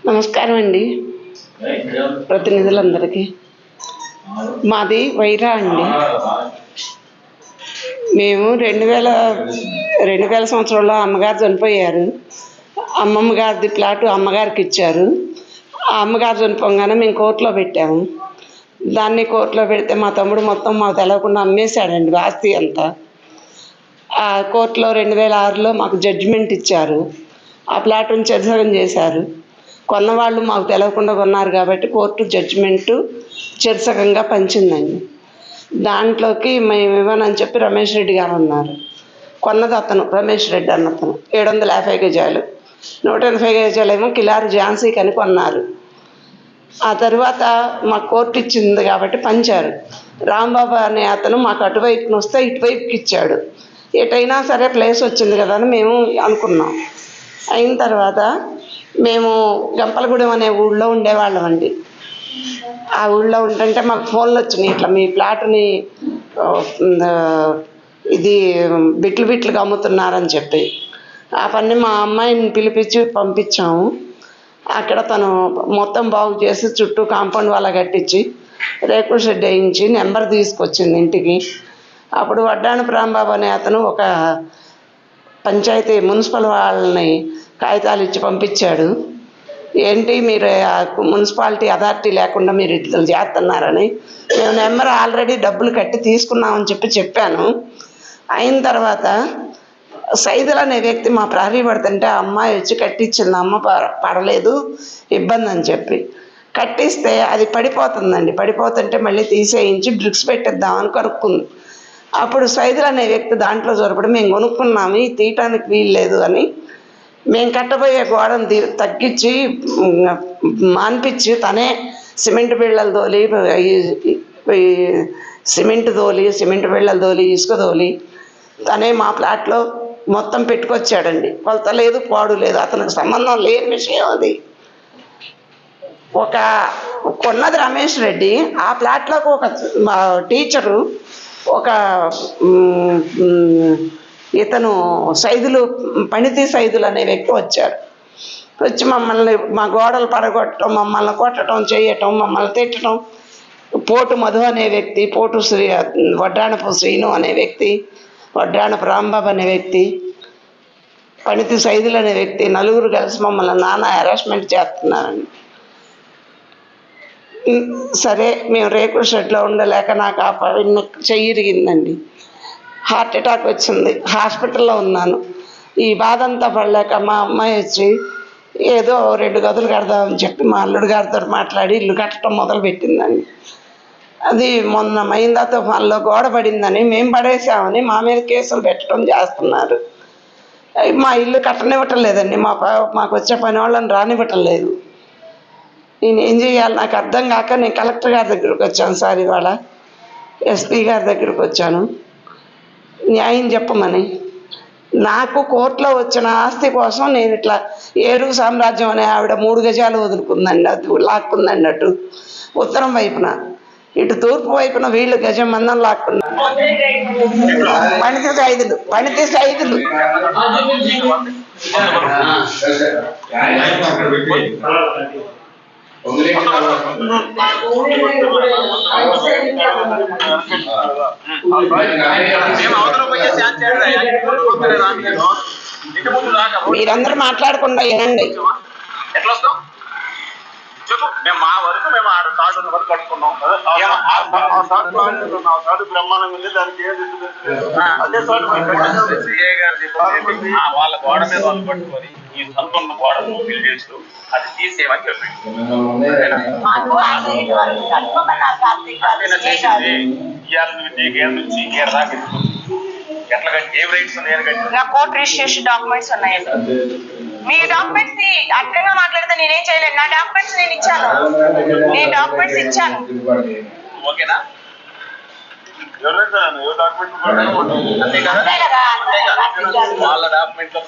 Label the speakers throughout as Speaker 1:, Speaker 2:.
Speaker 1: నమస్కారం అండి ప్రతినిధులందరికీ. మాది వైరా అండి. మేము 2000 సంవత్సరంలో అమ్మగారు చనిపోయారు. అమ్మమ్మ గారిది ప్లాటు అమ్మగారికి ఇచ్చారు. ఆ అమ్మగారు చనిపోగానే మేము కోర్టులో పెట్టాము. దాన్ని కోర్టులో పెడితే మా తమ్ముడు మొత్తం మాకు తెలవకుండా అమ్మేశాడండి ఆస్తి అంతా. ఆ కోర్టులో 2006లో మాకు జడ్జిమెంట్ ఇచ్చారు. ఆ ప్లాట్ను చెరసగం చేశారు. కొన్నవాళ్ళు మాకు తెలవకుండా కొన్నారు కాబట్టి కోర్టు జడ్జిమెంటు చెరసగంగా పంచిందండి. దాంట్లోకి మేము ఇవ్వనని చెప్పి రమేష్ రెడ్డి గారు అన్నారు. కొన్నది అతను రమేష్ రెడ్డి అన్నతను 750 గజాలు, 180 గజాలేమో కిలారు ఝాన్సీకి అని కొన్నారు. ఆ తర్వాత మా కోర్టు ఇచ్చింది కాబట్టి పంచారు. రాంబాబు అనే అతను మాకు అటువైపున వస్తే ఇటువైపుకి ఇచ్చాడు. ఎటైనా సరే ప్లేస్ వచ్చింది కదా అని మేము అనుకున్నాం. అయిన తర్వాత మేము గంపలగూడెం అనే ఊళ్ళో ఉండేవాళ్ళం అండి. ఆ ఊళ్ళో ఉంటుంటే మాకు ఫోన్లు వచ్చినాయి, ఇట్లా మీ ప్లాట్ని ఇది బిట్లుగా అమ్ముతున్నారని చెప్పి. ఆ పని మా అమ్మాయిని పిలిపించి పంపించాము. అక్కడ తను మొత్తం బాగు చేసి చుట్టూ కాంపౌండ్ వాళ్ళ కట్టించి రేకుల షెడ్ వేయించి నెంబర్ తీసుకొచ్చింది ఇంటికి. అప్పుడు వడ్డాణపు రాంబాబు అనే అతను ఒక పంచాయతీ మున్సిపల్ వాళ్ళని కాగితాలు ఇచ్చి పంపించాడు. ఏంటి మీరు మున్సిపాలిటీ అథారిటీ లేకుండా మీరు ఇట్లా చేస్తున్నారని. మేము నెంబర్ ఆల్రెడీ డబ్బులు కట్టి తీసుకున్నామని చెప్పాను. అయిన తర్వాత సైదులు అనే వ్యక్తి మా ప్రహరీ పడుతుంటే ఆ అమ్మాయి వచ్చి కట్టించింది. అమ్మ పడలేదు ఇబ్బంది అని చెప్పి కట్టిస్తే అది పడిపోతుందండి. పడిపోతుంటే మళ్ళీ తీసేయించి బ్రిక్స్ పెట్టిద్దామని కనుక్కుంది. అప్పుడు సైదులు అనే వ్యక్తి దాంట్లో జొరపడి మేము కొనుక్కున్నాము, తీయటానికి వీలు లేదు అని మేము కట్టబోయే గోడను తగ్గించి మాన్పించి తనే సిమెంట్ బిళ్ళలు తోలి సిమెంట్ బిళ్ళలు తోలి ఇసుక తోలి తనే మా ప్లాట్లో మొత్తం పెట్టుకొచ్చాడండి. కొలత లేదు, పాడు లేదు, అతనికి సంబంధం లేని విషయం అది. కొన్నది రమేష్ రెడ్డి. ఆ ప్లాట్లోకి ఒక టీచరు, ఒక ఇతను సైదులు పణితి సైదులు అనే వ్యక్తి వచ్చారు. వచ్చి మమ్మల్ని మా గోడలు పడగొట్టడం, మమ్మల్ని కొట్టడం, చేయటం, మమ్మల్ని తిట్టడం. పోటు మధు అనే వ్యక్తి, వడ్డాణపు శ్రీను అనే వ్యక్తి, వడ్డాణపు రాంబాబు అనే వ్యక్తి, పణితి సైదులు అనే వ్యక్తి నలుగురు కలిసి మమ్మల్ని నానా హెరాస్మెంట్ చేస్తున్నారండి. సరే మేము రేకుల షెడ్లో ఉండలేక నాకు చెయ్యి ఇరిగిందండి. హార్ట్ అటాక్ వచ్చింది. హాస్పిటల్లో ఉన్నాను. ఈ బాధ అంతా పడలేక మా అమ్మాయి వచ్చి ఏదో 2 గదులు కడదామని చెప్పి మా అల్లుడు గారితో మాట్లాడి ఇల్లు కట్టడం మొదలుపెట్టిందండి. అది మొన్న మైందా తుఫాన్లో గోడ పడిందని మేము పడేసామని మా మీద కేసులు పెట్టడం చేస్తున్నారు. మా ఇల్లు కట్టనివ్వటం లేదండి. మాకు వచ్చే పని వాళ్ళని రానివ్వటం లేదు. నేను ఏం చేయాలి నాకు అర్థం కాక నేను కలెక్టర్ గారి దగ్గరికి వచ్చాను సార్, ఇవాళ ఎస్పీ గారి దగ్గరికి వచ్చాను న్యాయం చెప్పమని. నాకు కోర్టులో వచ్చిన ఆస్తి కోసం నేను ఇట్లా ఏరు సామ్రాజ్యం అనే ఆవిడ 3 గజాలు వదులుకుందండి, అది లాక్కుందండి. అటు ఉత్తరం వైపున, ఇటు తూర్పు వైపున వీళ్ళు గజం మందం లాక్కున్నారు. పణితి సైదులు మీరందరూ మాట్లాడకుండా వినండి.
Speaker 2: చెప్పు. మేము మా వరకు మేము ఆడ తాడు వరకు కట్టుకున్నాం. బ్రహ్మాండం ఉంది, దానికి అదే వాళ్ళ గోడ మీద వాళ్ళు పట్టుకొని ఈ సంపన్న గోడ ఫిల్ చేస్తూ అది తీసేయమని చెప్పండి. నుంచి ఇంకేం దాకా ఎట్లా ఏం రైట్స్ ఉన్నాయని కట్టి
Speaker 3: కోర్ట్ రిజిస్ట్రేషన్ డాక్యుమెంట్స్ ఉన్నాయండి. మీ డాక్యుమెంట్స్ అడ్డంగా మాట్లాడితే నేనేం చేయలేను. నా డాక్యుమెంట్స్ నేను ఇచ్చాను, నేను డాక్యుమెంట్స్ ఇచ్చాను.
Speaker 2: ఓకేనా? వాళ్ళ డాక్యుమెంట్ లో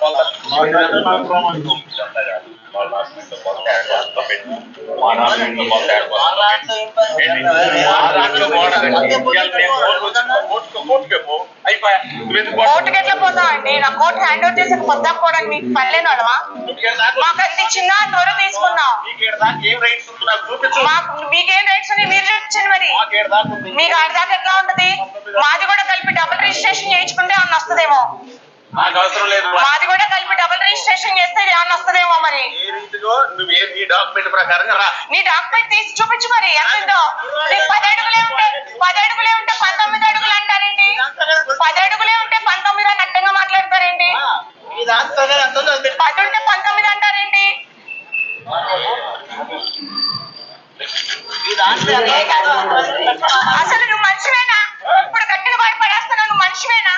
Speaker 3: కోర్టుకి ఎట్లా పోతాం అండి? నా కోర్టు హ్యాండ్ ఓవర్ చేసి పొద్దాకపోవడానికి మీకు పనిలేని వాళ్ళమా? మాకు అది చిన్న త్వర తీసుకున్నాం.
Speaker 2: ఏం రైట్స్ నాకు చూపించు.
Speaker 3: మీకేం రైట్స్ ఉన్నాయి మీరు చూపించండి. మరి మీకు ఆడదాకా ఎట్లా ఉంటది? మాది కూడా కలిపి డబుల్ రిజిస్ట్రేషన్ చేయించుకుంటే ఏమన్నా వస్తుందేమో.
Speaker 2: నాకు అవసరం లేదు.
Speaker 3: మాది కూడా కలిపి డబుల్ రిజిస్ట్రేషన్ చేస్తే ఏమన్నా వస్తుందేమో. మరి
Speaker 2: ఏ రీతిలో నువ్వు నీ డాక్యుమెంట్ ప్రకారంగా రా.
Speaker 3: నీ డాక్యుమెంట్ తీసి చూపించు. మరి ఎంతో 10 అడుగులే ఉంటే 19 అడుగులు అంటారేంటి? 10 అడుగులే ఉంటే 19 అని అడ్డంగా మాట్లాడతారేంటి? 10 ఉంటే 19 అంటారేంటి? అసలు నువ్వు మనిషివేనా? ఇప్పుడు కట్టిన వాడు పడేస్తాను. నువ్వు మనిషివేనా?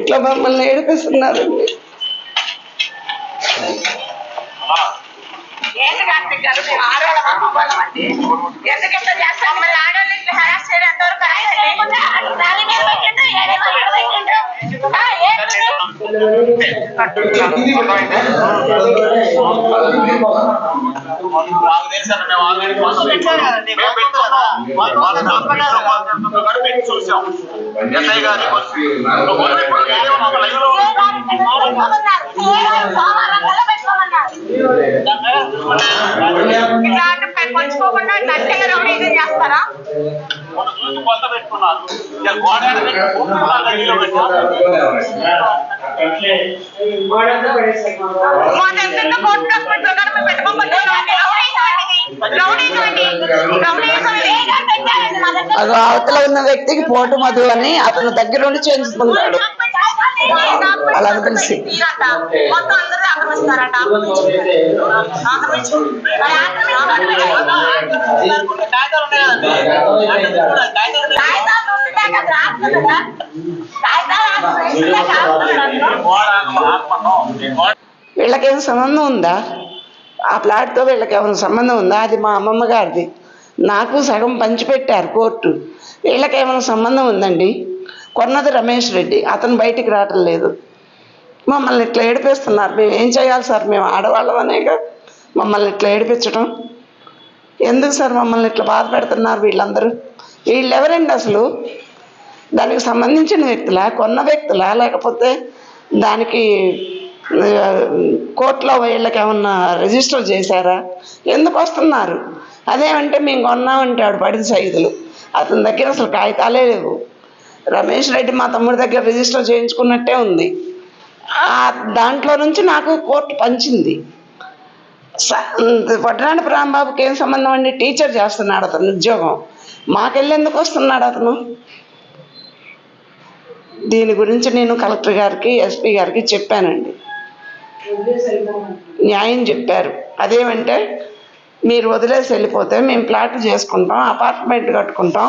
Speaker 1: ఇట్లా మమ్మల్ని ఏడిపిస్తున్నారండి.
Speaker 3: ఎందుకంటే చేస్తాం మళ్ళీ ఆడవాళ్ళు ఇట్లా హెరాస్ చేయడం ఎంతవరకు
Speaker 2: చూసాం. ఎస్ఐ గారి
Speaker 3: పంచుకోకుండా గట్టిగా రౌడీ ఇది చేస్తారా?
Speaker 2: కొత్త పెట్టుకున్నారు.
Speaker 1: అది అవతల ఉన్న వ్యక్తికి పోటు మధు అని అతను దగ్గరుండి చేయించుకున్నాడు. అలా తెలిసి
Speaker 3: మొత్తం అందరూ ఆక్రమిస్తారంట.
Speaker 1: వీళ్ళకేం సంబంధం ఉందా? ఆ ప్లాట్తో వీళ్ళకేమైనా సంబంధం ఉందా? అది మా అమ్మమ్మ గారిది. నాకు సగం పంచిపెట్టారు కోర్టు. వీళ్ళకేమైనా సంబంధం ఉందండి? కొన్నది రమేష్ రెడ్డి. అతను బయటికి రావటం లేదు. మమ్మల్ని ఇట్లా ఏడిపిస్తున్నారు. మేము ఏం చేయాలి సార్? మేము ఆడవాళ్ళం అనేగా మమ్మల్ని ఇట్లా ఏడిపించడం ఎందుకు సార్? మమ్మల్ని ఇట్లా బాధ పెడుతున్నారు వీళ్ళందరూ. వీళ్ళు ఎవరండి అసలు? దానికి సంబంధించిన వ్యక్తులా, కొన్న వ్యక్తులా, లేకపోతే దానికి కోర్టులో వీళ్ళకి ఏమన్నా రిజిస్టర్ చేశారా? ఎందుకు వస్తున్నారు? అదేమంటే మేము కొన్నామంటే ఆడు పడిన సైదులు. అతని దగ్గర అసలు కాగితాలే లేవు. రమేష్ రెడ్డి మా తమ్ముడి దగ్గర రిజిస్టర్ చేయించుకున్నట్టే ఉంది. దాంట్లో నుంచి నాకు కోర్టు పంచింది. వడ్రాని రాంబాబుకి ఏం సంబంధం అండి? టీచర్ చేస్తున్నాడు అతను ఉద్యోగం. మాకెళ్ళి ఎందుకు వస్తున్నాడు అతను? దీని గురించి నేను కలెక్టర్ గారికి, ఎస్పీ గారికి చెప్పానండి. న్యాయం చెప్పారు. అదేమంటే మీరు వదిలేసి వెళ్ళిపోతే మేము ప్లాట్ చేసుకుంటాం, అపార్ట్మెంట్ కట్టుకుంటాం,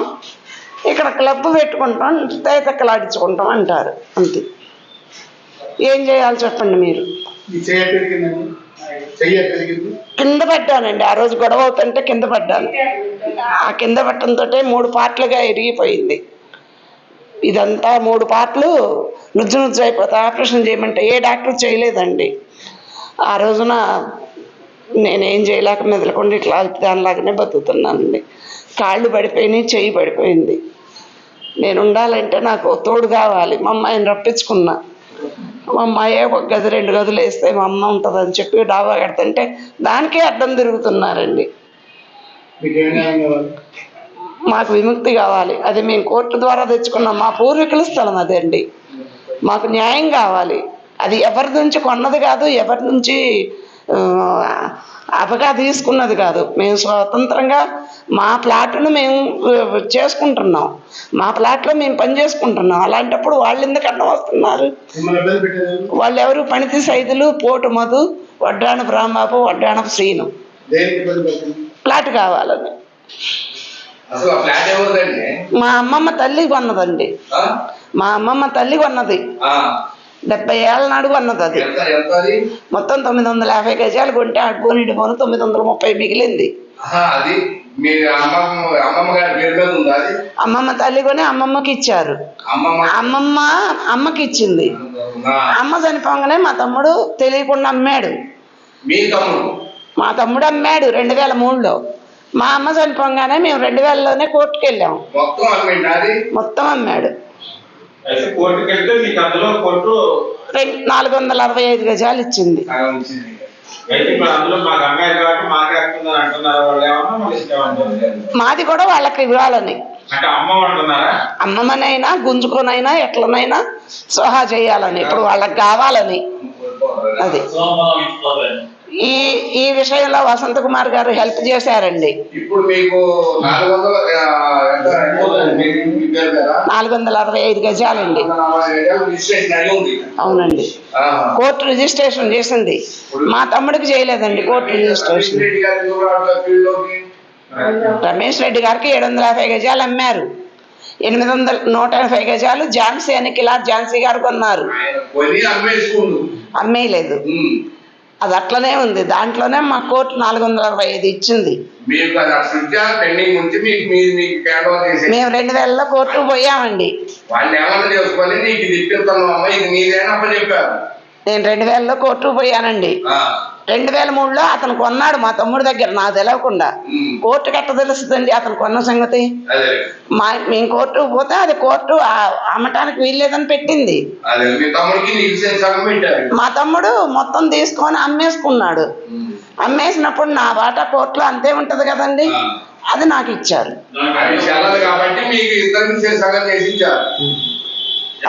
Speaker 1: ఇక్కడ క్లబ్ పెట్టుకుంటాం, తైతక్కలాడించుకుంటాం అంటారు. అంతే. ఏం చేయాలి చెప్పండి మీరు? కింద పడ్డానండి. ఆ రోజు గొడవ అవుతుంటే కింద పడ్డాను. ఆ కింద పట్టడంతో 3 పార్ట్లుగా ఇరిగిపోయింది. ఇదంతా 3 పార్ట్లు నుజ్జు నుజ్జు అయిపోతే ఆపరేషన్ చేయమంటే ఏ డాక్టర్ చేయలేదండి. ఆ రోజున నేనేం చేయలేక మెదలకుండా ఇట్లా దానిలాగానే బతుకుతున్నానండి. కాళ్ళు పడిపోయినాయి, చెయ్యి పడిపోయింది. నేను ఉండాలంటే నాకు తోడు కావాలి. మా అమ్మాయిని రప్పించుకున్నా. మా అమ్మాయి 1 గది 2 గదులు వేస్తే మా అమ్మ ఉంటుందని చెప్పి డాబా కడుతుంటే దానికే అడ్డం తిరుగుతున్నారండి. మాకు విముక్తి కావాలి. అది మేము కోర్టు ద్వారా తెచ్చుకున్నాం. మా పూర్వీకుల స్థలం అదండి. మాకు న్యాయం కావాలి. అది ఎవరి నుంచి కొన్నది కాదు, ఎవరి నుంచి అపగా తీసుకున్నది కాదు. మేము స్వతంత్రంగా మా ప్లాట్ను మేము చేసుకుంటున్నాం. మా ప్లాట్లో మేము పని చేసుకుంటున్నాం. అలాంటప్పుడు వాళ్ళు ఎందుకు అడ్డం వస్తున్నారు? వాళ్ళు ఎవరు? పనితి సైదులు, పోటు మధు, వడ్రాణపు రాంబాబు, వడ్రాణపు శ్రీను. ప్లాట్ కావాలని. మా అమ్మమ్మ తల్లి కొన్నదండి. మా అమ్మమ్మ తల్లి కొన్నది. 70 ఏళ్ళ నాడు కొన్నది. అది మొత్తం 950 గజాలు కొంటే అడుగుని ఇడుకోను 930 మిగిలింది. అమ్మమ్మ తల్లి కొని అమ్మమ్మకి ఇచ్చారు. అమ్మకి ఇచ్చింది. అమ్మ చనిపోగానే మా తమ్ముడు తెలియకుండా అమ్మాడు. మా తమ్ముడు అమ్మాడు 2003లో. మా అమ్మ చనిపోగానే మేము 2000లోనే కోర్టుకు వెళ్ళాము. మొత్తం అమ్మాడు.
Speaker 4: అయితే కోర్టుకి వెళ్తే మీకు అందులో కోర్టు
Speaker 1: 465 గజాలు ఇచ్చింది.
Speaker 4: అయితే ఇప్పుడు అందులో మాకు అమ్మాయి కాబట్టి మాకే వస్తుందని అంటున్నారు వాళ్ళు, ఏమన్నా మళ్ళీ ఇష్టం
Speaker 1: మాది కూడా వాళ్ళకి ఇవ్వాలని
Speaker 4: అంటే అమ్మ అంటున్నారా?
Speaker 1: అమ్మమనైనా గుంజుకొనైనా ఎట్లనైనా సహా చేయాలని ఇప్పుడు వాళ్ళకి కావాలని. అది ఈ విషయంలో వసంత కుమార్ గారు హెల్ప్ చేశారండి.
Speaker 5: ఇప్పుడు మీకు
Speaker 1: 465 గజాలండి. అవునండి, కోర్టు రిజిస్ట్రేషన్ చేసింది. మా తమ్ముడికి చేయలేదండి కోర్టు రిజిస్ట్రేషన్. రమేష్ రెడ్డి గారికి 750 గజాలు అమ్మారు. 180 గజాలు ఝాన్సీ అని కిలార్ ఝాన్సీ గారు కొన్నారు. అమ్మేయలేదు, అది అట్లనే ఉంది. దాంట్లోనే మా కోర్టు 465 ఇచ్చింది. మేము 2000లో కోర్టుకు పోయామండి. నేను 2000లో కోర్టుకు పోయానండి. 2003లో అతను కొన్నాడు మా తమ్ముడి దగ్గర, నాకు తెలవకుండా. కోర్టుకి ఎట్ట తెలుస్తుందండి అతను కొన్న సంగతి? మేము కోర్టుకు పోతే అది కోర్టు అమ్మటానికి వీల్లేదని పెట్టింది. మా తమ్ముడు మొత్తం తీసుకొని అమ్మేసుకున్నాడు. అమ్మేసినప్పుడు నా వాటా కోర్టులో అంతే ఉంటది కదండి, అది నాకు ఇచ్చారు.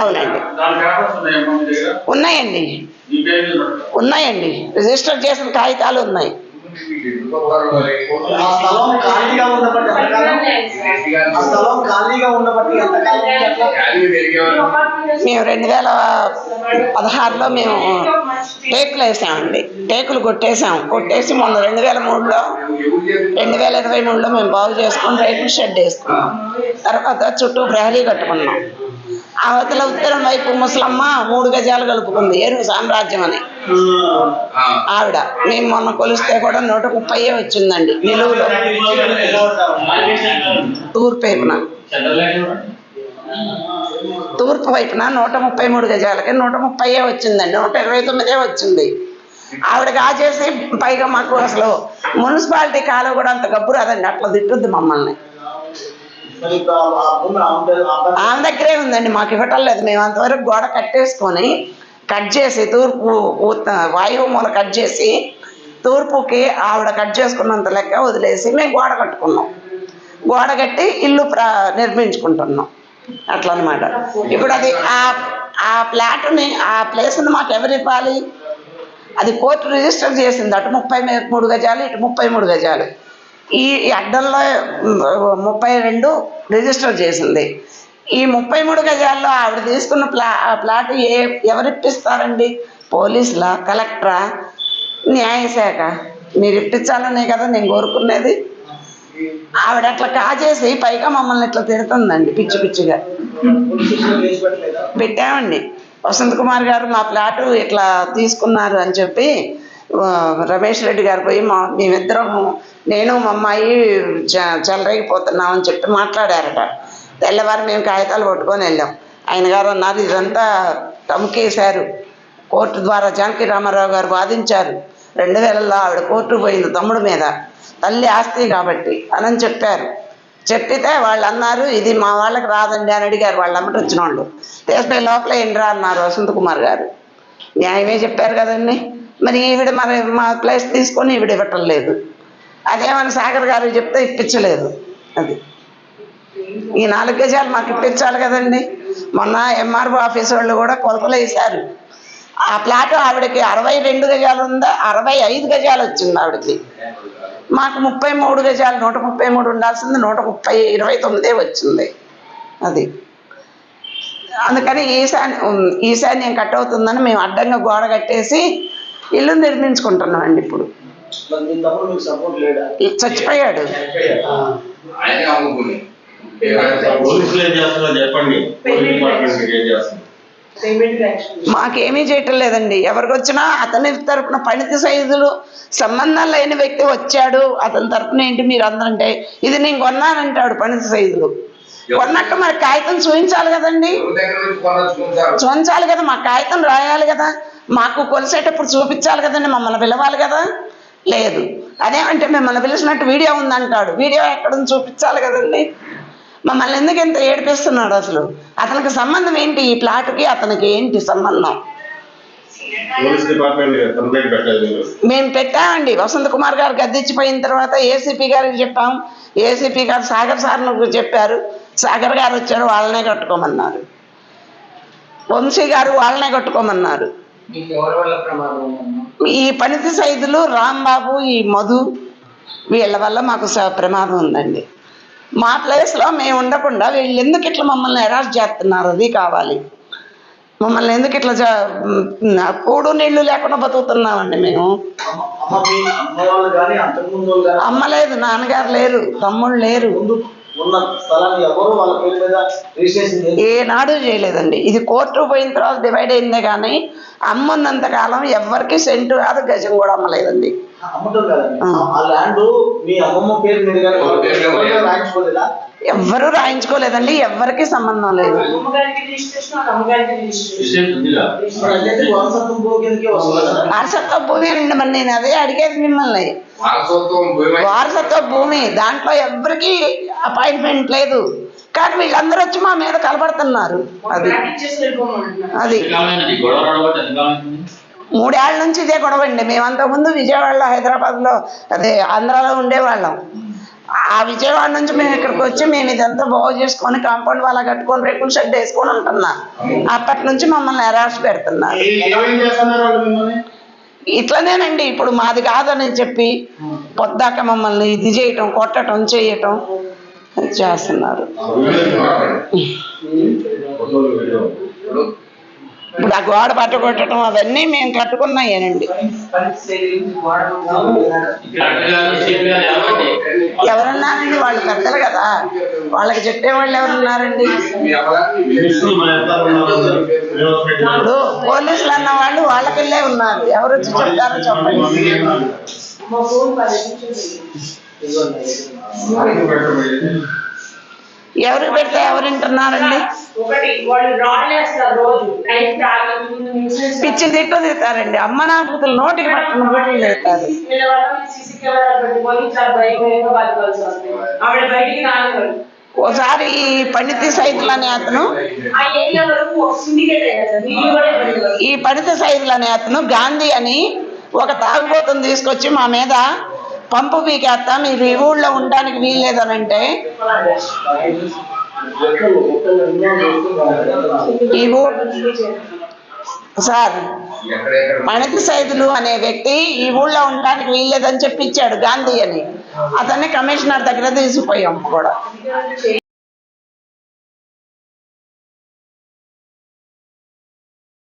Speaker 1: అవునండి, ఉన్నాయండి రిజిస్టర్ చేసిన కాగితాలు ఉన్నాయి. మేము 2016లో మేము టేకులు వేసామండి. టేకులు కొట్టేసి మొన్న 2003లో 2023లో మేము బాగు చేసుకుని రేకుల షెడ్ వేసుకున్నాం. తర్వాత చుట్టూ ప్రహరీ కట్టుకున్నాం. అవతల ఉత్తరం వైపు ముసలమ్మ 3 గజాలు కలుపుకుంది, ఏనుగు సామ్రాజ్యం అని ఆవిడ. మేము మొన్న కొలిస్తే కూడా 130 వచ్చిందండి నిలువులో. తూర్పు వైపున 133 గజాలకి 130 వచ్చిందండి, 129 వచ్చింది. ఆవిడ కాజేసి పైగా మాకు అసలు మున్సిపాలిటీ కాలువ కూడా అంత గబ్బు రాదండి, అట్లా తిట్టుద్ది మమ్మల్ని. ఆమె దగ్గరే ఉందండి, మాకు ఇవ్వటం లేదు. మేము అంతవరకు గోడ కట్టేసుకొని కట్ చేసి తూర్పు వాయువు మూల కట్ చేసి తూర్పుకి ఆవిడ కట్ చేసుకున్నంత లెక్క వదిలేసి మేము గోడ కట్టుకున్నాం. గోడ కట్టి ఇల్లు నిర్మించుకుంటున్నాం అట్లా అనమాట. ఇప్పుడు అది ఆ ప్లాట్ని ఆ ప్లేస్ని మాకు ఎవరు ఇవ్వాలి? అది కోర్టు రిజిస్టర్ చేసింది. అటు 33 గజాలు, ఇటు 33 గజాలు. ఈ అడ్డంలో 32 రిజిస్టర్ చేసింది. ఈ 33 గజాల్లో ఆవిడ తీసుకున్న ప్లాట్ ఎవరు ఇప్పిస్తారండి? పోలీసులా, కలెక్టరా, న్యాయశాఖ? మీరు ఇప్పించాలనే కదా నేను కోరుకునేది. ఆవిడ అట్లా కాజేసి పైగా మమ్మల్ని ఇట్లా తిడుతుందండి పిచ్చి పిచ్చిగా. పెట్టామండి. వసంత్ కుమార్ గారు మా ప్లాటు ఇట్లా తీసుకున్నారు అని చెప్పి రమేష్ రెడ్డి గారు పోయి మేమిద్దరం, నేను మా అమ్మాయి చెలరేగిపోతున్నామని చెప్పి మాట్లాడారట. తెల్లవారు మేము కాగితాలు పట్టుకొని వెళ్ళాం. ఆయన గారు అన్నారు ఇదంతా టమ్కేశారు, కోర్టు ద్వారా జానకి రామారావు గారు వాదించారు. 2000లో ఆవిడ కోర్టుకు పోయింది తమ్ముడు మీద, తల్లి ఆస్తి కాబట్టి అని చెప్పారు. చెప్పితే వాళ్ళు అన్నారు ఇది మా వాళ్ళకి రాదండి అని అడిగారు. వాళ్ళు అమ్మటి వచ్చిన వాళ్ళు తీస్తే లోపల ఏంట్రా అన్నారు వసంత్ కుమార్ గారు. న్యాయమే చెప్పారు కదండి. మరి ఈవిడ మా ప్లేస్ తీసుకొని ఈవిడ ఇవ్వటం లేదు. అదేమని సాగర్ గారు చెప్తే ఇప్పించలేదు. అది ఈ 4 గజాలు మాకు ఇప్పించాలి కదండి. మొన్న ఎంఆర్ఓ ఆఫీస్ వాళ్ళు కూడా కొలతలు వేశారు. ఆ ప్లాట్ ఆవిడకి 62 గజాలు ఉందా, 65 గజాలు వచ్చింది ఆవిడకి. మాకు 33 గజాలు, 133 ఉండాల్సింది 129 వచ్చింది. అది అందుకని ఈశాన్యం కట్ అవుతుందని మేము అడ్డంగా గోడ కట్టేసి ఇల్లు నిర్మించుకుంటున్నామండి. ఇప్పుడు చచ్చిపోయాడు. మాకేమీ చేయటం లేదండి. ఎవరికి వచ్చినా అతని తరపున పనితి సైజులు సంబంధం లేని వ్యక్తి వచ్చాడు, అతని తరపున ఏంటి మీరు అందరంటే ఇది నేను కొన్నానంటాడు పనితి సైజులు. కొన్నట్టు మరి కాగితం చూపించాలి కదండి, చూపించాలి కదా, మా కాగితం రాయాలి కదా, మాకు కొలిసేటప్పుడు చూపించాలి కదండి, మమ్మల్ని పిలవాలి కదా. లేదు, అదేమంటే మిమ్మల్ని పిలిచినట్టు వీడియో ఉందంటాడు. వీడియో ఎక్కడుంది చూపించాలి కదండి. మమ్మల్ని ఎందుకు ఇంత ఏడిపిస్తున్నాడు అసలు? అతనికి సంబంధం ఏంటి? ఈ ప్లాట్కి అతనికి ఏంటి సంబంధం?
Speaker 4: పోలీస్ డిపార్ట్మెంట్ కంప్లైంట్ పెట్టలేదు మీరు?
Speaker 1: మేము పెట్టామండి. వసంత్ కుమార్ గారు గద్దెచ్చిపోయిన తర్వాత ఏసీపీ గారికి చెప్పాం. ఏసీపీ గారు సాగర్ సార్ను చెప్పారు. సాగర్ గారు వచ్చారు, వాళ్ళనే కట్టుకోమన్నారు. వంశీ గారు వాళ్ళనే కట్టుకోమన్నారు. ఈ పనితి సైదులు, రాంబాబు, ఈ మధు, వీళ్ళ వల్ల మాకు ప్రమాదం ఉందండి. మా ప్లేస్లో మేము ఉండకుండా వీళ్ళు ఎందుకు ఇట్లా మమ్మల్ని అరెస్ట్ చేస్తున్నారు? అది కావాలి. మమ్మల్ని ఎందుకు ఇట్లా కూడు నీళ్లు లేకుండా బతుకుతున్నామండి మేము. అమ్మ లేదు, నాన్నగారు లేరు, తమ్ముళ్ళు లేరు, ఏనాడు చేయలేదండి. ఇది కోర్టు పోయిన తర్వాత డివైడ్ అయిందే కానీ అమ్మ ఉన్నంత కాలం ఎవరికి సెంటు కాదు, గజం కూడా అమ్మలేదండి. ఎవ్వరూ రాయించుకోలేదండి, ఎవ్వరికి సంబంధం లేదు. వారసత్వ భూమి అండి. మరి నేను అదే అడిగేది మిమ్మల్ని. వారసత్వ భూమి, దాంట్లో ఎవరికి అపాయింట్మెంట్ లేదు. కానీ వీళ్ళందరూ వచ్చి మా మీద కలబడుతున్నారు. అది 3 ఏళ్ల నుంచి ఇదే గొడవ అండి. మేమంతకుముందు విజయవాడలో, హైదరాబాద్లో, అదే ఆంధ్రాలో ఉండేవాళ్ళం. ఆ విజయవాడ నుంచి మేము ఇక్కడికి వచ్చి మేము ఇదంతా బాగు చేసుకొని కాంపౌండ్ వాళ్ళ కట్టుకొని రేకుల షెడ్ వేసుకొని ఉంటున్నాం. అప్పటి నుంచి మమ్మల్ని అరెస్ట్ పెడుతున్నారు. ఇట్లనేనండి. ఇప్పుడు మాది కాదని చెప్పి పొద్దాక మమ్మల్ని ఇది చేయటం, కొట్టడం, చేయటం చేస్తున్నారు. ఇప్పుడు ఆ గోడ పట్ట కొట్టడం అవన్నీ మేము కట్టుకున్నాయేనండి. ఎవరున్నారండి? వాళ్ళు పెద్దలు కదా, వాళ్ళకి చెప్పేవాళ్ళు ఎవరున్నారండి? ఇప్పుడు పోలీసులు అన్న వాళ్ళు వాళ్ళకెళ్ళే ఉన్నారు. ఎవరు వచ్చి చెప్తారో చెప్పండి. ఎవరికి పెడితే ఎవరు వింటున్నారండి? పిచ్చి తిట్టు తిట్టారండి. అమ్మ నా కూతురు నోటికి పట్టిన బట్టి తిట్టారు. ఓసారి ఈ పనితి సైదులు అనే అతను గాంధీ అని ఒక తాగుబోతుని తీసుకొచ్చి మా మీద పంపు పీకేస్తా, మీరు ఈ ఊళ్ళో ఉండడానికి వీల్లేదనంటే ఈ సార్ పనితి సైదులు అనే వ్యక్తి ఈ ఊళ్ళో ఉండడానికి వీల్లేదని చెప్పి ఇచ్చాడు గాంధీ అని. అతన్ని కమిషనర్ దగ్గర తీసిపోయాం కూడా.